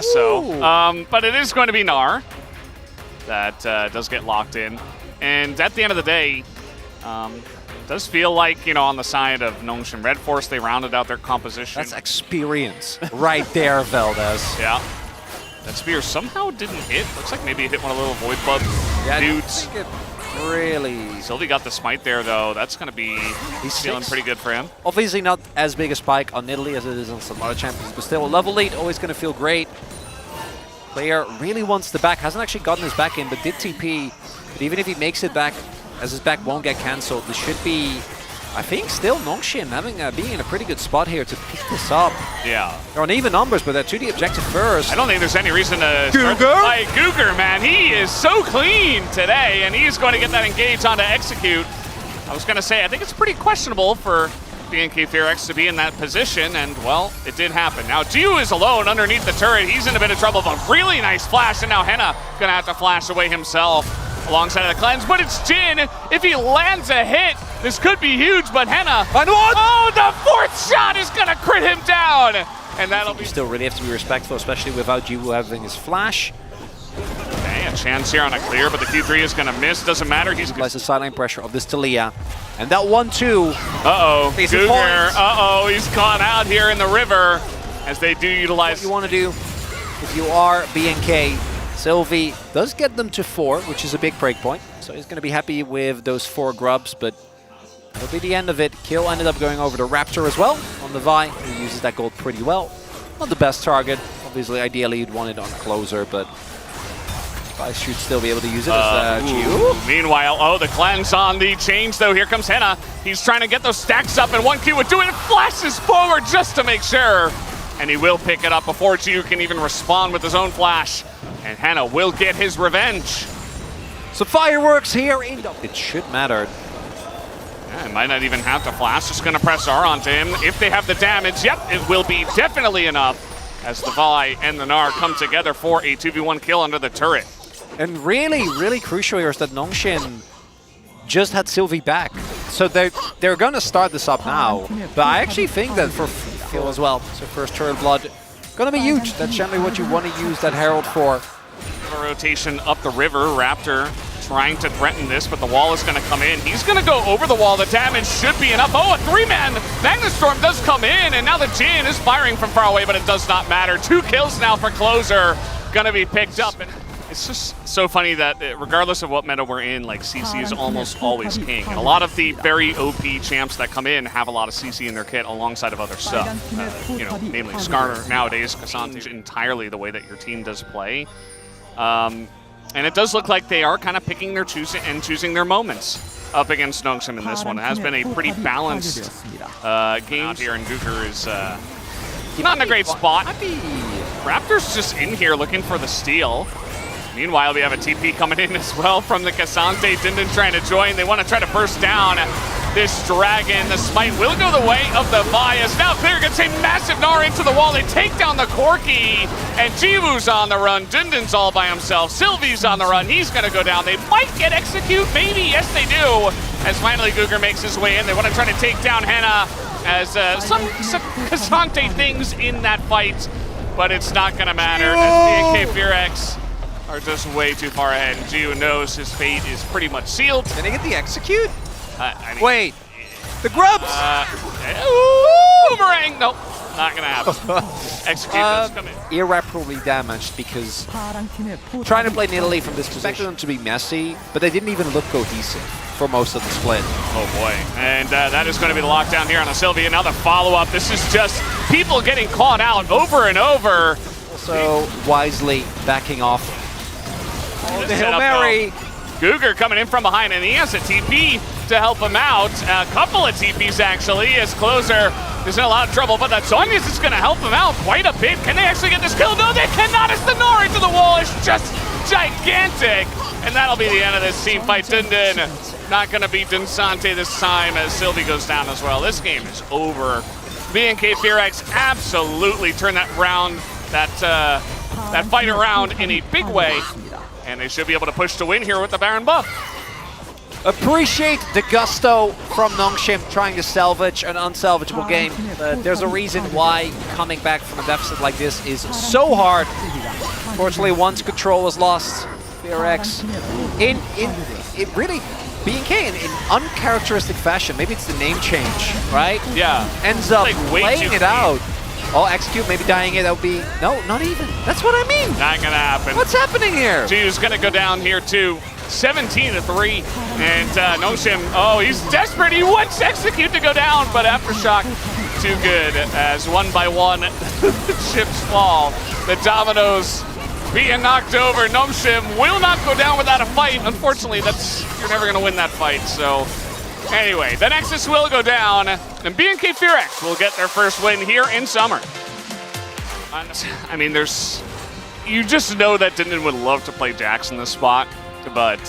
guess so. But it is going to be Gnar that does get locked in. And at the end of the day, does feel like, you know, on the side of Nongshim Red Force, they rounded out their composition. That's experience right there, Valdez. Yeah. That spear somehow didn't hit. Looks like maybe it hit one of the little Void Club dudes. Really. Sylvie got the smite there, though. That's going to be feeling pretty good for him. Obviously not as big a spike on Italy as it is on some other champions, but still a level lead, always going to feel great. Player really wants the back. Hasn't actually gotten his back in, but did TP. But even if he makes it back, as his back won't get cancelled, this should be, I think, still Nongshim being in a pretty good spot here to pick this up. Yeah. They're on even numbers, but they're to the objective first. I don't think there's any reason to start the fight. Guger, man, he is so clean today, and he's going to get that engage on to execute. I was going to say, I think it's pretty questionable for BNK FearX to be in that position, and, well, it did happen. Now, Jiu is alone underneath the turret. He's in a bit of trouble, but really nice flash, and now Henna going to have to flash away himself alongside of the cleanse, but it's Jin. If he lands a hit, this could be huge, but Henna, oh, the fourth shot is going to crit him down, and that'll be... You still really have to be respectful, especially without Jiu having his flash. Okay, a chance here on a clear, but the Q3 is going to miss. Doesn't matter. He's applies the sideline pressure of this Talia. And that 1-2. Uh-oh, Guger, uh-oh, he's caught out here in the river as they do utilize... What you want to do, if you are BNK, Sylvie does get them to 4, which is a big break point. So he's going to be happy with those 4 grubs, but that'll be the end of it. Kill ended up going over to Raptor as well on the Vi, who uses that gold pretty well. Not the best target. Obviously, ideally, you'd want it on closer, but Vi should still be able to use it as Jiu. Meanwhile, oh, the cleanse on the change, though. Here comes Henna. He's trying to get those stacks up, and 1Q would do it. Flashes forward just to make sure. And he will pick it up before Jiu can even respond with his own flash. And Henna will get his revenge. So fireworks here in the... It should matter. Yeah, it might not even have to flash. Just going to press R onto him. If they have the damage, yep, it will be definitely enough as the Vi and the Gnar come together for a 2v1 kill under the turret. And really, really crucial here is that Nongshim just had Sylvie back. So they're going to start this up now. But I actually think that for kill as well. So first turret blood. Gonna be huge. That's generally what you want to use that Herald for. A rotation up the river. Raptor trying to threaten this, but the wall is going to come in. He's going to go over the wall. The damage should be enough. Oh, a 3-man Magnustorm does come in, and now the Jin is firing from far away, but it does not matter. 2 kills now for Closer. Going to be picked up. And it's just so funny that regardless of what meta we're in, like CC is almost always king. And a lot of the very OP champs that come in have a lot of CC in their kit alongside of other stuff. You know, namely Skarner nowadays, Cassandra entirely the way that your team does play. And it does look like they are kind of picking their choosing their moments up against Nongshim in this one. It has been a pretty balanced game out here, and Guger is not in a great spot. Raptor's just in here looking for the steal. Meanwhile, we have a TP coming in as well from the Cassante. Dindin trying to join. They want to try to burst down this dragon. The smite will go the way of the Vi. As now Clear gets a massive Gnar into the wall. They take down the Corki. And Jiwoo's on the run. Dindin's all by himself. Sylvie's on the run. He's going to go down. They might get execute. Maybe. Yes, they do. As finally Guger makes his way in. They want to try to take down Henna. As some Cassante things in that fight. But it's not going to matter. As BNK FearX are just way too far ahead. And Jiu knows his fate is pretty much sealed. Can they get the execute? I mean, wait, the grubs! Boomerang! Nope, not gonna happen. Execute does come in. Irreparably damaged because trying to play in Italy from this position, expected them to be messy, but they didn't even look cohesive for most of the split. Oh boy, and that is going to be the lockdown here on the Sylvie. And now the follow-up. This is just people getting caught out over and over. Also wisely backing off. Oh, the Hail Mary! Guger coming in from behind, and he has a TP to help him out. A couple of TPs, actually, as Closer is in a lot of trouble, but that Sonya's is going to help him out quite a bit. Can they actually get this kill? No, they cannot. It's the Gnar into the wall. It's just gigantic. And that'll be the end of this team fight. Dindin not going to beat Dinsante this time as Sylvie goes down as well. This game is over. BNK FearX absolutely turned that round, that fight around in a big way. And they should be able to push to win here with the Baron buff. Appreciate the gusto from Nongshim trying to salvage an unsalvageable game. But there's a reason why coming back from a deficit like this is so hard Unfortunately, once control was lost, FearX it really BNK in uncharacteristic fashion. Maybe it's the name change, right? Yeah. Ends up Like, way playing too it out. Oh, Execute maybe dying it. That would be not even. That's what I mean. Not gonna happen. What's happening here? G's gonna go down here too. 17-3, and Nongshim, oh, he's desperate. He wants Execute to go down, but Aftershock too good as one by one the chips fall. The dominoes being knocked over. Nongshim will not go down without a fight. Unfortunately, you're never gonna win that fight. So anyway, the Nexus will go down, and BNK FearX will get their first win here in summer. I mean, you just know that Dindin would love to play Jax in this spot. But,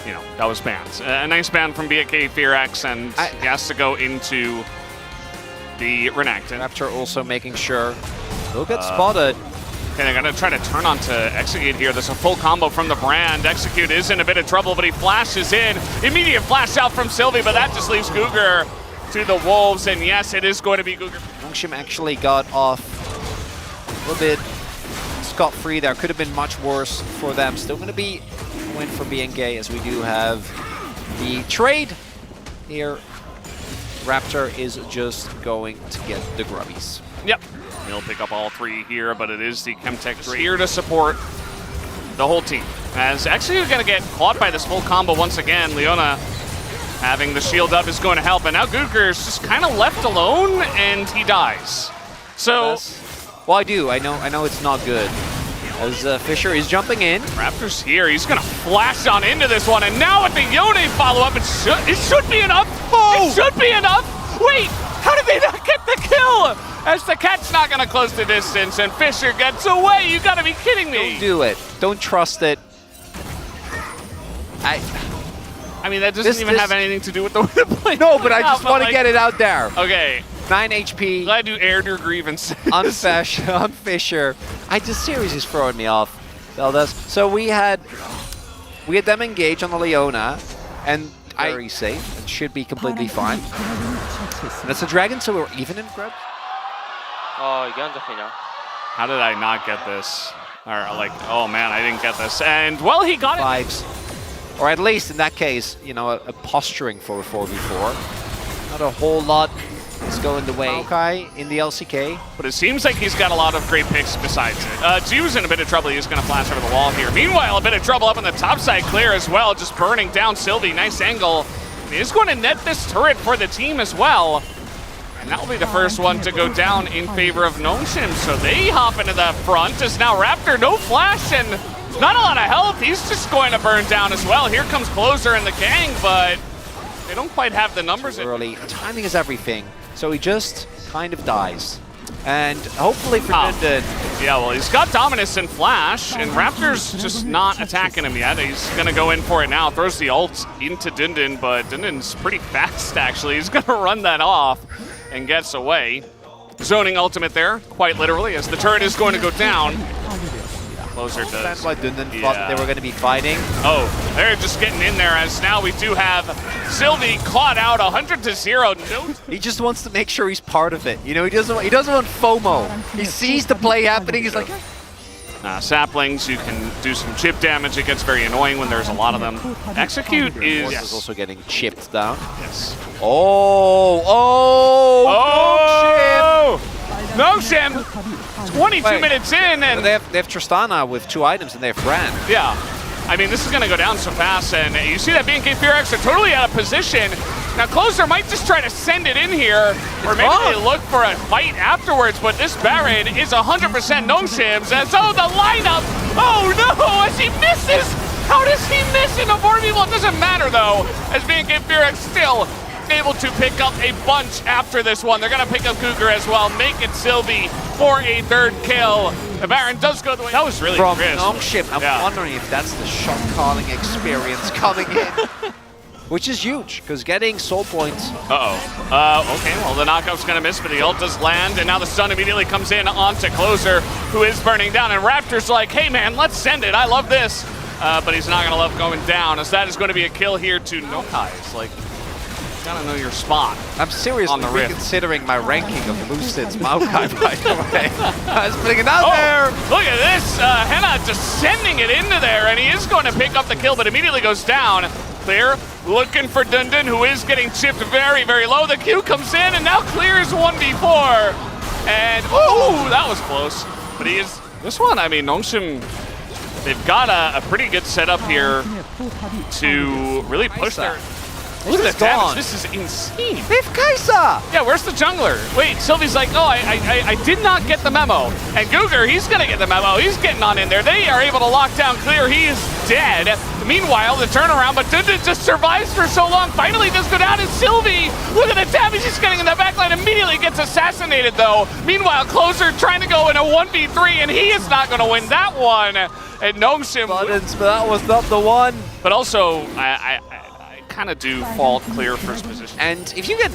you know, that was banned. A nice ban from BNK FearX, and he has to go into the Renekton. Raptor also making sure he'll get spotted. And they're going to try to turn on to Execute here. There's a full combo from the Brand. Execute is in a bit of trouble, but he flashes in. Immediate flash out from Sylvie, but that just leaves Guger to the Wolves. And yes, it is going to be Guger. Nongshim actually got off a little bit scot-free there. Could have been much worse for them. Still going to be a win for BNK, as we do have the trade here. Raptor is just going to get the grubbies. Yep. He'll pick up all three here, but it is the Chemtech trade here to support the whole team. As actually you're going to get caught by this full combo once again. Leona having the shield up is going to help, and now Guger is just kind of left alone, and he dies. So, well, I know it's not good. As Fisher is jumping in. Raptor's here. He's going to flash on into this one, and now with the Yone follow-up, it should be enough. Oh! It should be enough. Wait, how did they not get the kill? As the cat's not going to close the distance, and Fisher gets away. You got to be kidding me. Don't do it. Don't trust it. I mean, that doesn't even have anything to do with the way to play. No, but I just want to get it out there. Okay. 9 HP. Glad you aired your grievances. On Fisher. This series is throwing me off. So we had them engage on the Leona, and very safe and should be completely fine. And it's a dragon, so we're even in grab. How did I not get this? Or like, oh man, I didn't get this. And well, he got it. Or at least in that case, you know, a posturing for a 4v4. Not a whole lot is going the way. Okay, in the LCK. But it seems like he's got a lot of great picks besides it. Jiu's in a bit of trouble. He's going to flash over the wall here. Meanwhile, a bit of trouble up on the top side clear as well, just burning down Sylvie. Nice angle. He is going to net this turret for the team as well. And that will be the first one to go down in favor of Nongshim. So they hop into the front as now Raptor, no flash, and not a lot of health. He's just going to burn down as well. Here comes Closer and the gang, but they don't quite have the numbers. Early. Timing is everything. So he just kind of dies. And hopefully for Dindin. Yeah, well, he's got Dominus and Flash, and Raptor's just not attacking him yet. He's going to go in for it now. Throws the ult into Dindin, but Dindin's pretty fast, actually. He's going to run that off and gets away. Zoning ultimate there, quite literally, as the turret is going to go down. Closer does. That's why Dindin thought that they were going to be fighting. Oh, they're just getting in there, as now we do have Sylvie caught out 100-0. No. He just wants to make sure he's part of it. You know, he doesn't want FOMO. He sees the play happening. He's like, saplings, you can do some chip damage. It gets very annoying when there's a lot of them. Execute is also getting chipped down. Yes. Oh! Nongshim! 22 minutes in, and they have Tristana with 2 items, and they have Brand. Yeah. I mean, this is going to go down so fast, and you see that BNK FearX are totally out of position. Now, Closer might just try to send it in here, or maybe they look for a fight afterwards, but this Baron is 100% Nongshim's, and so the lineup, oh no, as he misses! How does he miss in the 4v1? It doesn't matter, though, as BNK FearX still able to pick up a bunch after this one. They're going to pick up Guger as well, make it Sylvie for a 3rd kill. The Baron does go the way. That was really from crisp. Nongshim. I'm wondering if that's the shot calling experience coming in. Which is huge, because getting soul points. Okay, well, the knockout's going to miss, but the ult does land, and now the stun immediately comes in onto Closer, who is burning down, and Raptor's like, hey man, let's send it, I love this. But he's not going to love going down, as that is going to be a kill here to Nokai. It's like, Gotta know your spot. I'm seriously On the rift. reconsidering my ranking of Lucid's Maokai, by the way. I was putting it out there. Look at this. Henna just sending it into there, and he is going to pick up the kill, but immediately goes down. Clear looking for Dundun, who is getting chipped very, very low. The Q comes in, and now Clear is 1v4. And, ooh, that was close. But he is, this one, I mean, Nongshim, they've got a pretty good setup here to really push their... Look at the damage. This is insane. They've Kaisa! Yeah, where's the jungler? Wait, Sylvie's like, oh, I did not get the memo. And Guger, he's going to get the memo. He's getting on in there. They are able to lock down Clear. He is dead. Meanwhile, the turnaround, but Dundun just survives for so long. Finally does go down, and Sylvie, look at the damage he's getting in the backline. Immediately gets assassinated, though. Meanwhile, Closer trying to go in a 1v3, and he is not going to win that one. And Nongshim... Buttons, but that was not the one. But also, I kind of do fault Clear first position. And if you get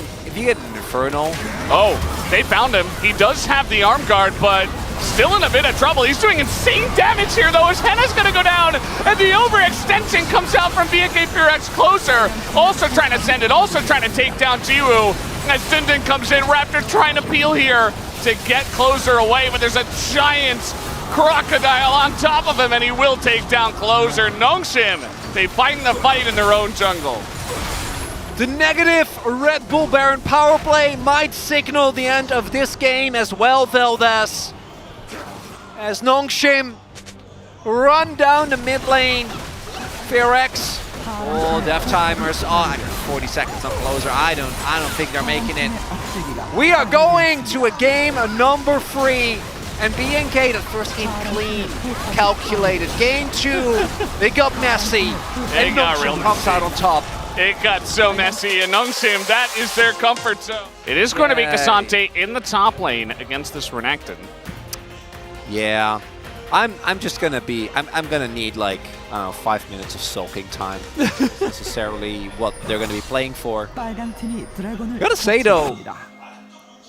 an Infernal... Oh, they found him. He does have the arm guard, but still in a bit of trouble. He's doing insane damage here, though, as Henna's going to go down, and the overextension comes out from BNK FearX. Closer, also trying to send it, also trying to take down Jiwoo. As Dundun comes in, Raptor trying to peel here to get Closer away, but there's a giant crocodile on top of him, and he will take down Closer. Nongshim, they fight the fight in their own jungle. The negative Red Bull Baron power play might signal the end of this game as well, Veldas. As Nongshim run down the mid lane. FearX. Oh, death timers. Oh, 40 seconds on Closer. I don't think they're making it. We are going to a game number 3. And BNK, the first game clean, calculated. Game 2, they got messy. They and got Nongshim real comes messy. out on top. It got so messy, and Nongshim, that is their comfort zone. It is going to be Cassante in the top lane against this Renekton. Yeah, I'm just gonna be. I'm gonna need like, I don't know, 5 minutes of sulking time. Necessarily what they're gonna be playing for. Gotta say though,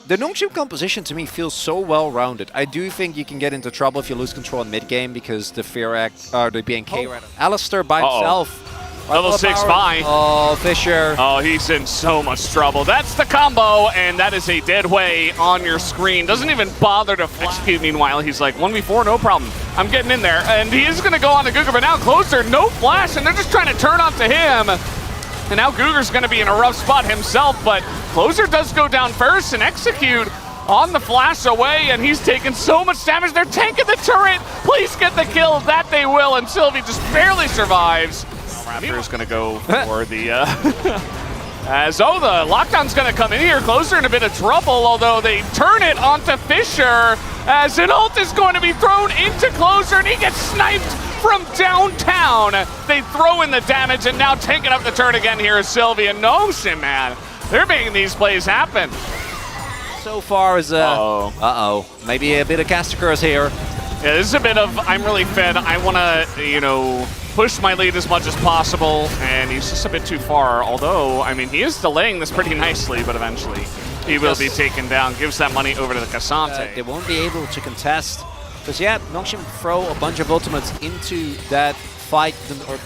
the Nongshim composition to me feels so well-rounded. I do think you can get into trouble if you lose control in mid-game because the FearX, or the BNK, Alistair by himself. Level 6 Vi. Oh, Fisher. Oh, he's in so much trouble. That's the combo, and that is a dead way on your screen. Doesn't even bother to execute. Meanwhile, he's like, 1v4, no problem. I'm getting in there. And he is going to go on to Guger, but now Closer, no flash, and they're just trying to turn onto him. And now Guger's going to be in a rough spot himself, but Closer does go down first and execute on the flash away, and he's taking so much damage. They're tanking the turret. Please get the kill. That they will, and Sylvie just barely survives. Raptor is going to go for the... the lockdown's going to come in here. Closer in a bit of trouble, although they turn it onto Fisher, as an ult is going to be thrown into Closer, and he gets sniped from downtown. They throw in the damage, and now tanking up the turn again here is Sylvie. And Nongshim, man, they're making these plays happen. So far as maybe a bit of caster curse here. Yeah, this is a bit of I'm really fed. I want to, push my lead as much as possible, and he's just a bit too far. Although, I mean, he is delaying this pretty nicely, but eventually he will be taken down. Gives that money over to the Cassante. They won't be able to contest. Because, yeah, Nongshim throw a bunch of ultimates into that fight, or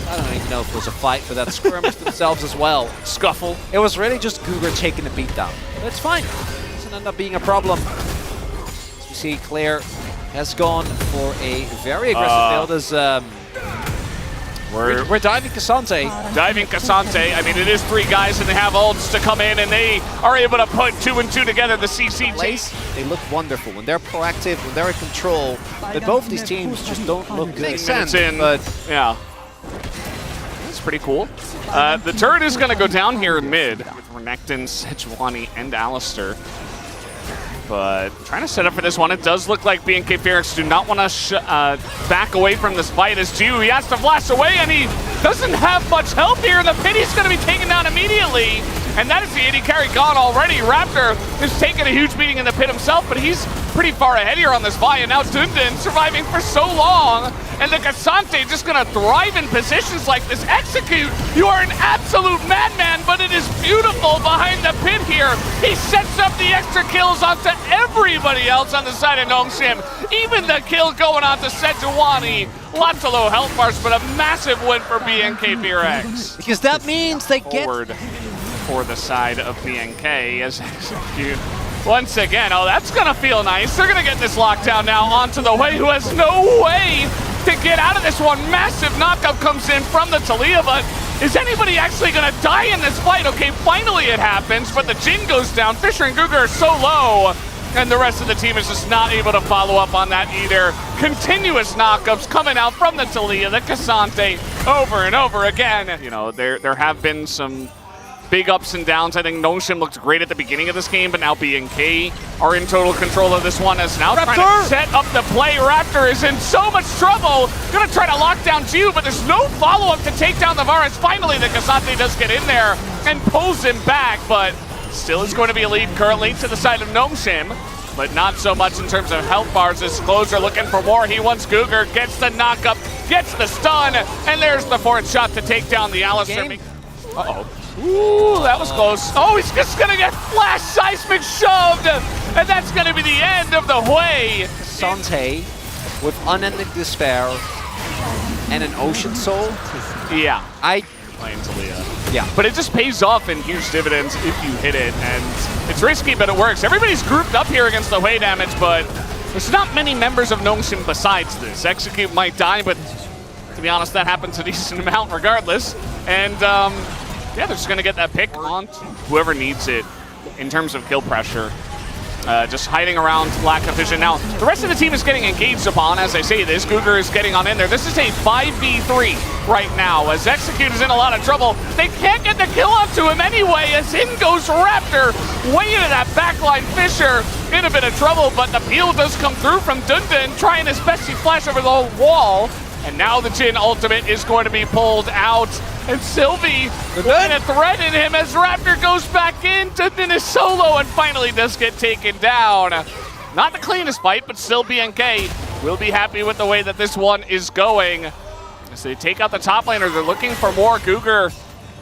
I don't even know if it was a fight, but that skirmish themselves as well. Scuffle. It was really just Guger taking the beat down. But it's fine. It doesn't end up being a problem. As we see, Claire has gone for a very aggressive build as we're diving Cassante. Diving Cassante. I mean, it is 3 guys, and they have ults to come in, and they are able to put 2 and 2 together. The CC chase. They look wonderful when they're proactive, when they're in control. But both these teams just don't look good. Makes sense, but yeah, that's pretty cool. The turret is going to go down here in mid with Renekton, Sejuani, and Alistair. But trying to set up for this one, it does look like BNK FearX do not want to back away from this fight as Jiwoo, he has to flash away, and he doesn't have much help here. The Pity's going to be taken down immediately, and that is the AD carry gone already. Raptor is taking a huge beating in the pit himself, but he's pretty far ahead here on this Vi, and now Dundun surviving for so long, and the Cassante just going to thrive in positions like this. Execute, you are an absolute madman, but it is beautiful behind the pit here. He sets up the extra kills onto everybody else on the side of Nongshim. Even the kill going on to Sejuani. Lots of low health bars, but a massive win for BNK FearX. Because that means they Forward. for the side of BNK as Execute once again. Oh, that's gonna feel nice. They're gonna get this lockdown now onto the Way, who has no way to get out of this one. Massive knockup comes in from the Taliyah, but is anybody actually gonna die in this fight? Okay, finally it happens, but the Jhin goes down. Fisher and Guga are so low, and the rest of the team is just not able to follow up on that either. Continuous knockups coming out from the Taliyah, the Cassante, over and over again. You know, there have been some big ups and downs. I think Nongshim looked great at the beginning of this game, but now BNK are in total control of this one as now trying to set up the play. Raptor is in so much trouble. Gonna try to lock down Jiu, but there's no follow-up to take down the Varus. Finally, the Cassante does get in there and pulls him back, but still is going to be a lead currently to the side of Nongshim, but not so much in terms of health bars. This Closer looking for more. He wants Guga, gets the knockup, gets the stun, and there's the fourth shot to take down the Alistair. Uh-oh. Ooh, that was close. Oh, he's just gonna get flash seismic shoved, and that's gonna be the end of the Way. Sante with unending despair and an Ocean Soul. Yeah. Playing Taliyah. Yeah. But it just pays off in huge dividends if you hit it, and it's risky, but it works. Everybody's grouped up here against the Way damage, but there's not many members of Nongshim besides this. Execute might die, but to be honest, that happens a decent amount regardless. And yeah, they're just going to get that pick on whoever needs it in terms of kill pressure. Just hiding around, lack of vision. Now, the rest of the team is getting engaged upon as I say this. Guga is getting on in there. This is a 5v3 right now as Execute is in a lot of trouble. They can't get the kill onto him anyway as in goes Raptor. Way into that backline. Fisher in a bit of trouble, but the peel does come through from Dundun, trying his best to flash over the whole wall. And now the Jhin ultimate is going to be pulled out. And Sylvie going to threaten him as Raptor goes back in. Dundun is solo and finally does get taken down. Not the cleanest fight, but still BNK will be happy with the way that this one is going. As they take out the top laner, they're looking for more. Guga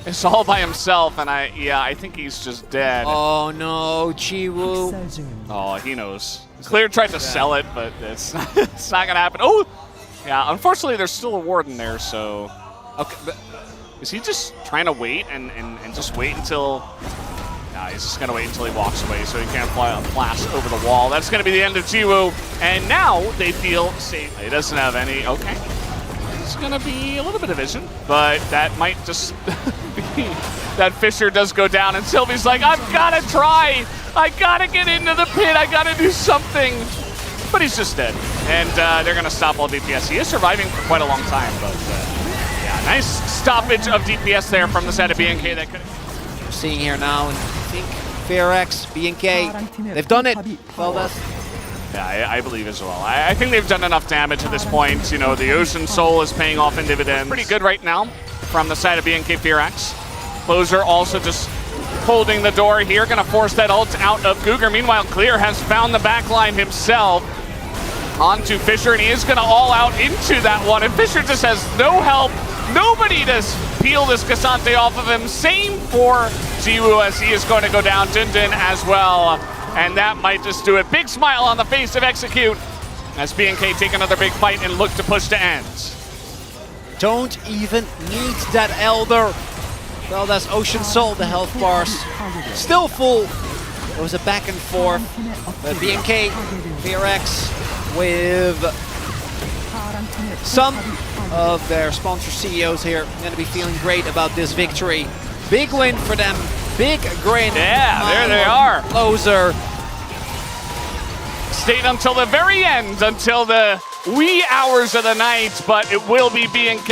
is all by himself, and I think he's just dead. Oh no, Jiwoo. Oh, he knows. Clear tried to sell it, but it's not gonna happen. Oh! Yeah, unfortunately, there's still a Warden there, so... Okay, but is he just trying to wait and just wait until... Nah, he's just going to wait until he walks away so he can't flash over the wall. That's going to be the end of Jiwoo, and now they feel safe. He doesn't have any... Okay. It's going to be a little bit of vision, but that might just be... That Fisher does go down, and Sylvie's like, I've got to try! I got to get into the pit! I got to do something! But he's just dead, and they're going to stop all DPS. He is surviving for quite a long time, but yeah, nice stoppage of DPS there from the side of BNK. That could. We're seeing here now, and I think FearX, BNK, they've done it. Well, that's... Yeah, I believe as well. I think they've done enough damage at this point. You know, the Ocean Soul is paying off in dividends. Pretty good right now from the side of BNK FearX. Closer also just holding the door here, gonna force that ult out of Guga. Meanwhile, Clear has found the backline himself onto Fisher, and he is gonna all out into that one, and Fisher just has no help, nobody to peel this Cassante off of him. Same for Jiwoo as he is going to go down, Dundun as well, and that might just do it. Big smile on the face of Execute as BNK take another big fight and look to push to ends. Don't even need that Elder. Well, that's Ocean Soul, the health bars still full. It was a back and forth, but BNK, FearX with some of their sponsor CEOs here going to be feeling great about this victory. Big win for them, big grin. Yeah, there they are. Closer. Stayed until the very end, until the wee hours of the night, but it will be BNK.